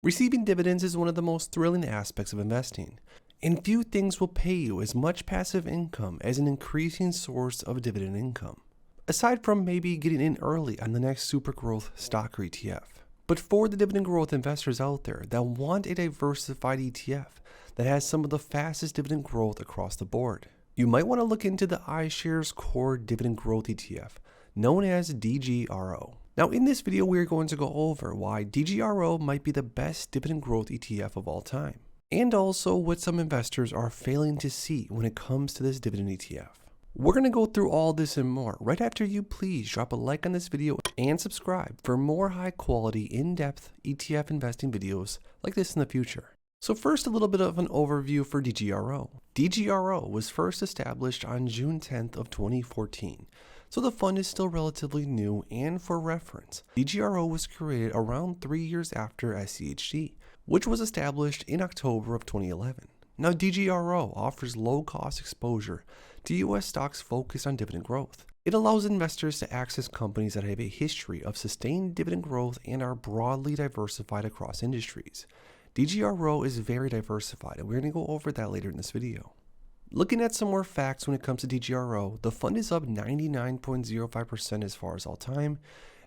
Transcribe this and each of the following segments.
Receiving dividends is one of the most thrilling aspects of investing, and few things will pay you as much passive income as an increasing source of dividend income, aside from maybe getting in early on the next super growth stock or ETF. But for the dividend growth investors out there that want a diversified ETF that has some of the fastest dividend growth across the board, you might want to look into the iShares Core Dividend Growth ETF, known as DGRO. Now in this video, we are going to go over why DGRO might be the best dividend growth ETF of all time, and also what some investors are failing to see when it comes to this dividend ETF. We're going to go through all this and more right after you please drop a like on this video and subscribe for more high quality, in-depth ETF investing videos like this in the future. So first, a little bit of an overview for DGRO. DGRO was first established on June 10th of 2014. So the fund is still relatively new, and for reference, DGRO was created around 3 years after SCHD, which was established in October of 2011. Now DGRO offers low-cost exposure to US stocks focused on dividend growth. It allows investors to access companies that have a history of sustained dividend growth and are broadly diversified across industries. DGRO is very diversified, and we're going to go over that later in this video. Looking at some more facts when it comes to DGRO, the fund is up 99.05% as far as all time,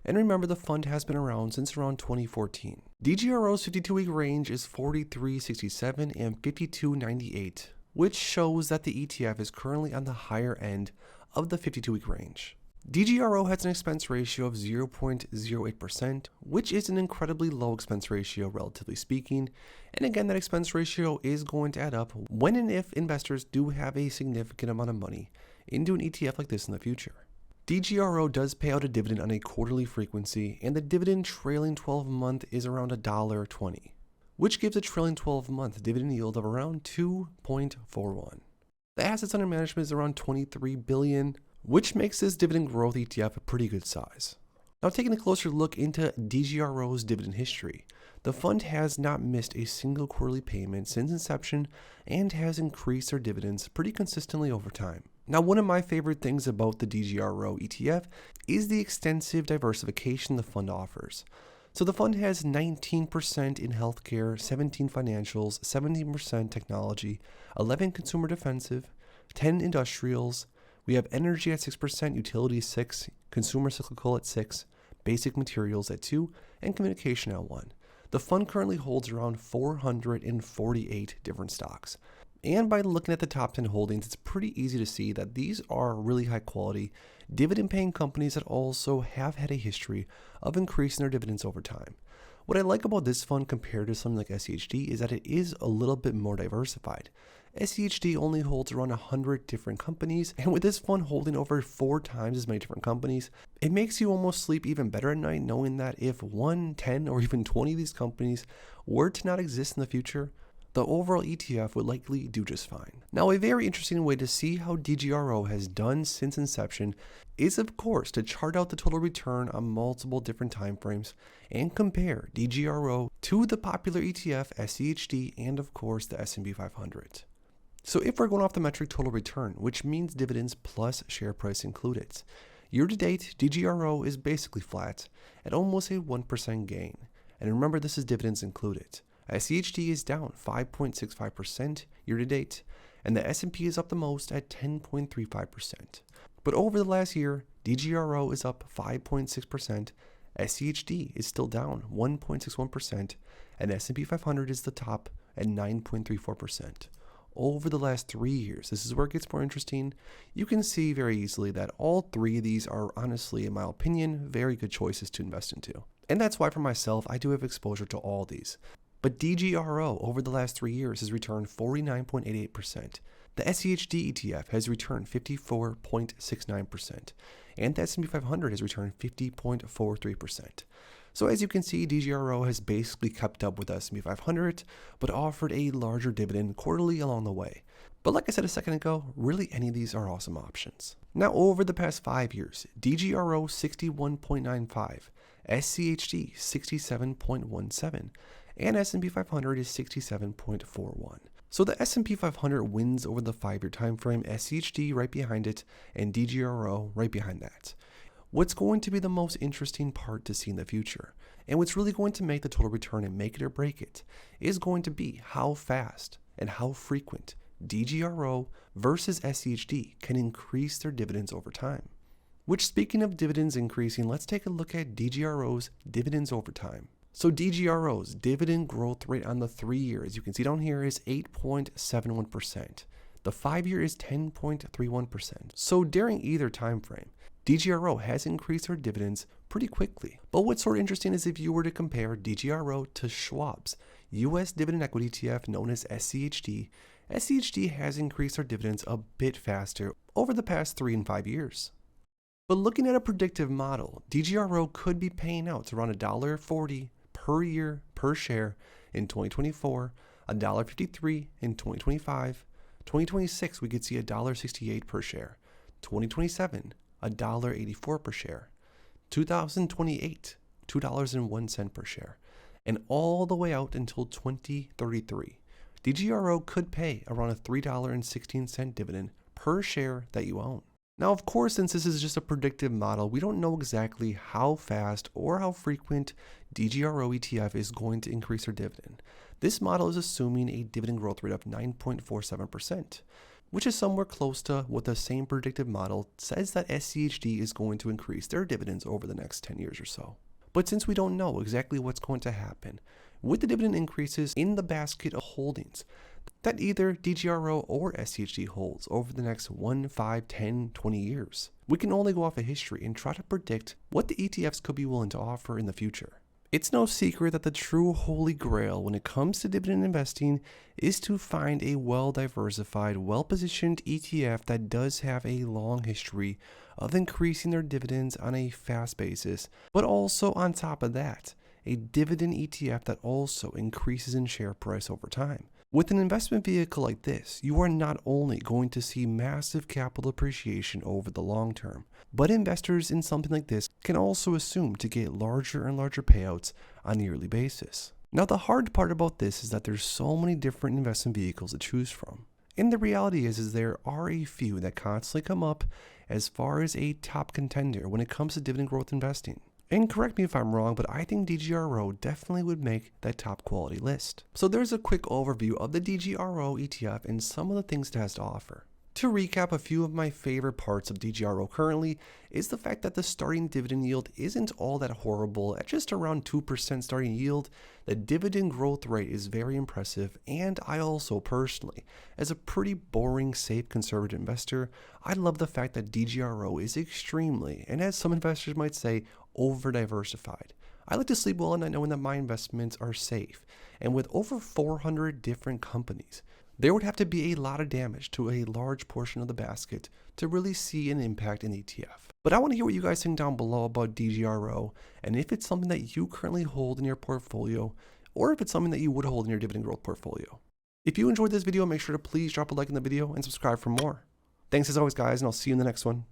and remember the fund has been around since around 2014. DGRO's 52-week range is 43.67 and 52.98, which shows that the ETF is currently on the higher end of the 52-week range. DGRO has an expense ratio of 0.08%, which is an incredibly low expense ratio relatively speaking, and again that expense ratio is going to add up when and if investors do have a significant amount of money into an ETF like this in the future. DGRO does pay out a dividend on a quarterly frequency, and the dividend trailing 12-month is around $1.20, which gives a trailing 12-month dividend yield of around 2.41. The assets under management is around $23 billion, which makes this dividend growth ETF a pretty good size. Now taking a closer look into DGRO's dividend history, the fund has not missed a single quarterly payment since inception and has increased their dividends pretty consistently over time. Now one of my favorite things about the DGRO ETF is the extensive diversification the fund offers. So the fund has 19% in healthcare, 17 financials, 17% technology, 11 consumer defensive, 10 industrials. We have energy at 6%, utilities 6%, consumer cyclical at 6%, basic materials at 2%, and communication at 1%. The fund currently holds around 448 different stocks. And by looking at the top 10 holdings, it's pretty easy to see that these are really high quality, dividend paying companies that also have had a history of increasing their dividends over time. What I like about this fund compared to something like SCHD is that it is a little bit more diversified. SCHD only holds around 100 different companies, and with this fund holding over 4 times as many different companies, it makes you almost sleep even better at night knowing that if 1, 10, or even 20 of these companies were to not exist in the future, the overall ETF would likely do just fine. Now, a very interesting way to see how DGRO has done since inception is, of course, to chart out the total return on multiple different time frames and compare DGRO to the popular ETF SCHD and, of course, the S&P 500. So if we're going off the metric total return, which means dividends plus share price included, year to date, DGRO is basically flat at almost a 1% gain. And remember, this is dividends included. SCHD is down 5.65% year to date, and the S&P is up the most at 10.35%. But over the last year, DGRO is up 5.6%, SCHD is still down 1.61%, and S&P 500 is the top at 9.34%. Over the last 3 years, this is where it gets more interesting. You can see very easily that all 3 of these are honestly, in my opinion, very good choices to invest into. And that's why for myself, I do have exposure to all these. But DGRO over the last 3 years has returned 49.88%. The SCHD ETF has returned 54.69%, and the S&P 500 has returned 50.43%. So as you can see, DGRO has basically kept up with the S&P 500, but offered a larger dividend quarterly along the way. But like I said a second ago, really any of these are awesome options. Now over the past 5 years, DGRO 61.95, SCHD 67.17, and S&P 500 is 67.41. So the S&P 500 wins over the 5-year time frame, SCHD right behind it, and DGRO right behind that. What's going to be the most interesting part to see in the future And what's really going to make the total return and make it or break it is going to be how fast and how frequent DGRO versus SCHD can increase their dividends over time. Which, speaking of dividends increasing, let's take a look at DGRO's dividends over time. So DGRO's dividend growth rate on the 3 year, as you can see down here, is 8.71%. The 5 year is 10.31%. So during either time frame, DGRO has increased their dividends pretty quickly. But what's sort of interesting is if you were to compare DGRO to Schwab's US Dividend Equity ETF known as SCHD, SCHD has increased their dividends a bit faster over the past 3 and 5 years. But looking at a predictive model, DGRO could be paying out around $1.40 per year per share in 2024, $1.53 in 2025, 2026 we could see $1.68 per share, 2027 $1.84 per share, 2028 $2.01 per share, and all the way out until 2033. DGRO could pay around a $3.16 dividend per share that you own. Now, of course, since this is just a predictive model, we don't know exactly how fast or how frequent DGRO ETF is going to increase their dividend. This model is assuming a dividend growth rate of 9.47%, which is somewhere close to what the same predictive model says that SCHD is going to increase their dividends over the next 10 years or so. But since we don't know exactly what's going to happen with the dividend increases in the basket of holdings that either DGRO or SCHD holds over the next 1, 5, 10, 20 years, we can only go off of history and try to predict what the ETFs could be willing to offer in the future. It's no secret that the true holy grail when it comes to dividend investing is to find a well-diversified, well-positioned ETF that does have a long history of increasing their dividends on a fast basis, but also on top of that, a dividend ETF that also increases in share price over time. With an investment vehicle like this, you are not only going to see massive capital appreciation over the long term, but investors in something like this can also assume to get larger and larger payouts on a yearly basis. Now, the hard part about this is that there's so many different investment vehicles to choose from. And the reality is there are a few that constantly come up as far as a top contender when it comes to dividend growth investing. And correct me if I'm wrong, but I think DGRO definitely would make that top quality list. So there's a quick overview of the DGRO ETF and some of the things it has to offer. To recap, a few of my favorite parts of DGRO currently is the fact that the starting dividend yield isn't all that horrible at just around 2% starting yield. The dividend growth rate is very impressive, and I also personally, as a pretty boring, safe, conservative investor, I love the fact that DGRO is extremely, and as some investors might say, over-diversified. I like to sleep well at night knowing that my investments are safe, and with over 400 different companies, there would have to be a lot of damage to a large portion of the basket to really see an impact in ETF. But I want to hear what you guys think down below about DGRO, and if it's something that you currently hold in your portfolio, or if it's something that you would hold in your dividend growth portfolio. If you enjoyed this video, make sure to please drop a like in the video and subscribe for more. Thanks as always, guys, and I'll see you in the next one.